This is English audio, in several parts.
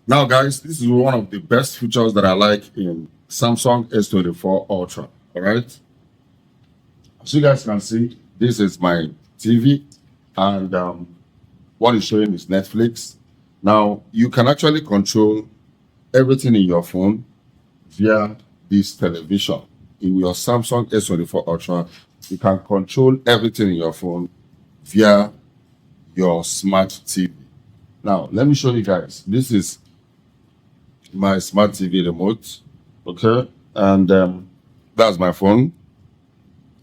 Now, guys, this is one of the best features that I like in Samsung S24 Ultra. All right. As you guys can see, this is my TV, and what is showing is Netflix. Now, you can actually control everything in your phone via this television. In your Samsung S24 Ultra, you can control everything in your phone via your smart TV. Now, let me show you guys. This is my smart TV remote. Okay. And that's my phone.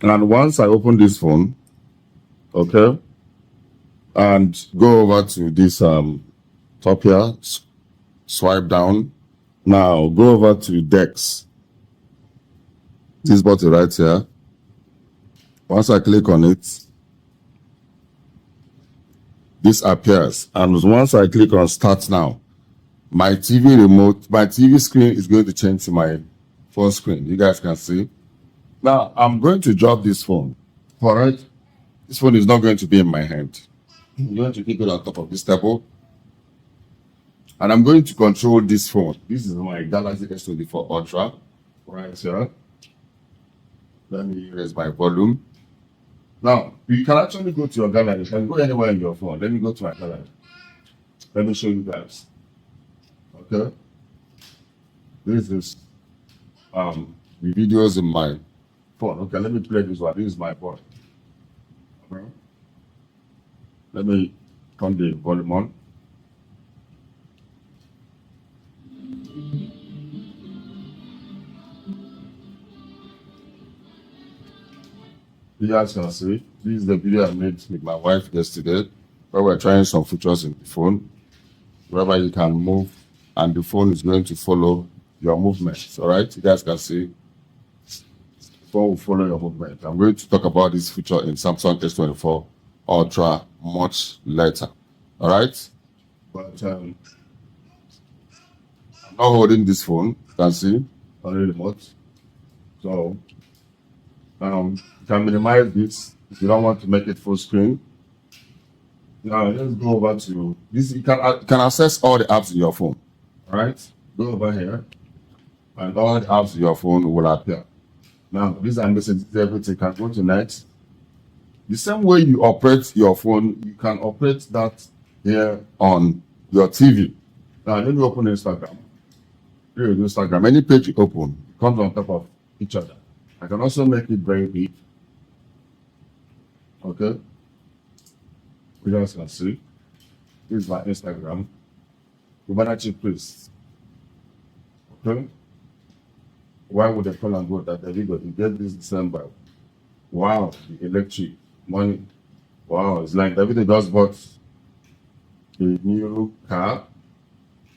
And once I open this phone, okay, and go over to this top here, swipe down. Now go over to Dex. This button right here. Once I click on it, this appears. And once I click on Start Now, my TV remote, my TV screen is going to change to my phone screen. You guys can see. Now, I'm going to drop this phone. All right. This phone is not going to be in my hand. I'm going to keep it on top of this table. And I'm going to control this phone. This is my Galaxy S24 Ultra. Right here. Let me raise my volume. Now, you can actually go to your gallery. You can go anywhere in your phone. Let me go to my gallery. Let me show you guys. Okay. This is the videos in my phone. Okay, let me play this one. This is my phone. Okay. Let me turn the volume on. You guys can see, this is the video I made with my wife yesterday, where we're trying some features in the phone, whereby you can move and the phone is going to follow your movements. All right, you guys can see, the phone will follow your movement. I'm going to talk about this feature in Samsung S24 Ultra much later. All right, but I'm not holding this phone, you can see, on the remote. So you can minimize this if you don't want to make it full screen. Now let's go over to this. You can access all the apps in your phone. All right, go over here, and all the apps in your phone will appear. Now these are messages, everything. You can go to next. The same way you operate your phone, you can operate that here on your TV. Now let me open Instagram. Here is Instagram. Any page you open, it comes on top of each other. I can also make it very big. Okay. You guys can see. This is my Instagram. Kubanachi Priest. Okay. Why would they call and go that everybody get this December? Wow, the electric money. Wow, it's like everything just bought a new car.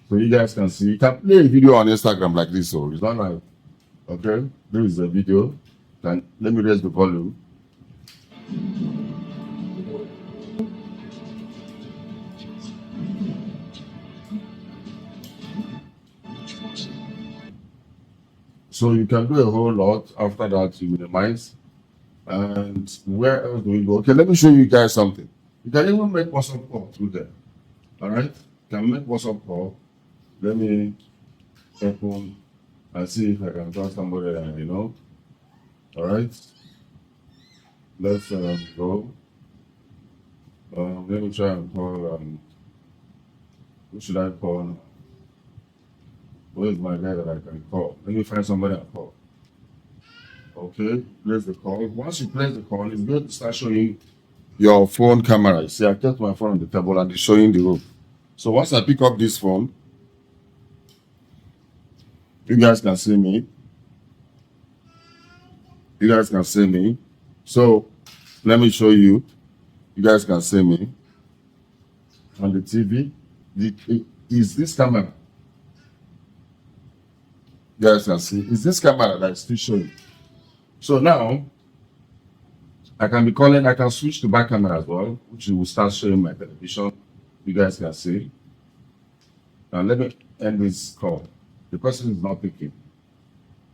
So you guys can see. You can play a video on Instagram like this, so it's not like, okay, there is a video. Let me raise the volume. So you can do a whole lot. After that, you minimize. And where else do we go? Okay, let me show you guys something. You can even make WhatsApp call through there. All right? You can make WhatsApp call. Let me open and see if I can call somebody that I know. All right? Let's go. Let me try and call. Who should I call now? Where is my guy that I can call? Let me find somebody I call. Okay, place the call. Once you place the call, it's going to start showing your phone camera. You see, I kept my phone on the table and it's showing the room. So once I pick up this phone, you guys can see me. You guys can see me. So let me show you. You guys can see me on the TV. Is this camera? You guys can see. Is this camera that is still showing? So now I can be calling. I can switch to back camera as well, which will start showing my television. You guys can see. Now let me end this call. The person is not picking.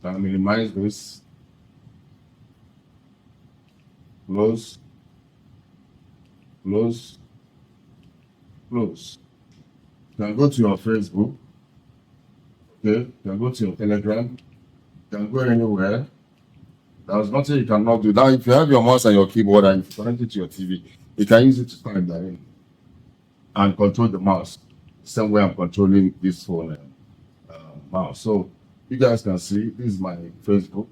So I'll minimize this. Close. Close. Close. You can go to your Facebook. Okay, you can go to your Telegram, you can go anywhere. There's nothing you cannot do. Now, if you have your mouse and your keyboard and you connect it to your TV, you can use it to stand there and control the mouse. Same way I'm controlling this phone mouse. So you guys can see this is my Facebook.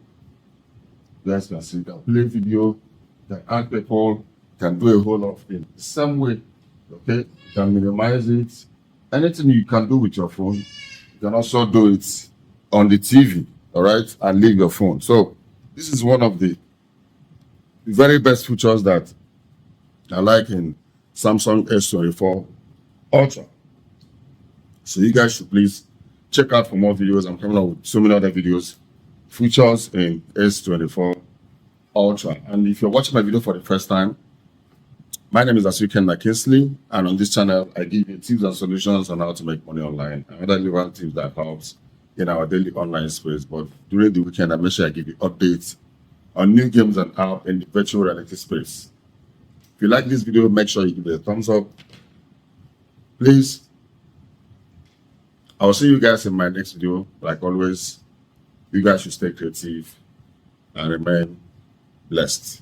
You guys can see you can play video, you can add people, you can do a whole lot of things. The same way, okay, you can minimize it. Anything you can do with your phone, you can also do it on the TV, all right, and leave your phone. So this is one of the very best features that I like in Samsung S24 Ultra. So you guys should please check out for more videos. I'm coming out with so many other videos, features in S24 Ultra. And if you're watching my video for the first time, my name is Ikenna Kingsley, and on this channel, I give you tips and solutions on how to make money online and other relevant tips that helps in our daily online space. But during the weekend, I make sure I give you updates on new games and apps in the virtual reality space. If you like this video, make sure you give it a thumbs up. Please, I'll see you guys in my next video. Like always, you guys should stay creative and remain blessed.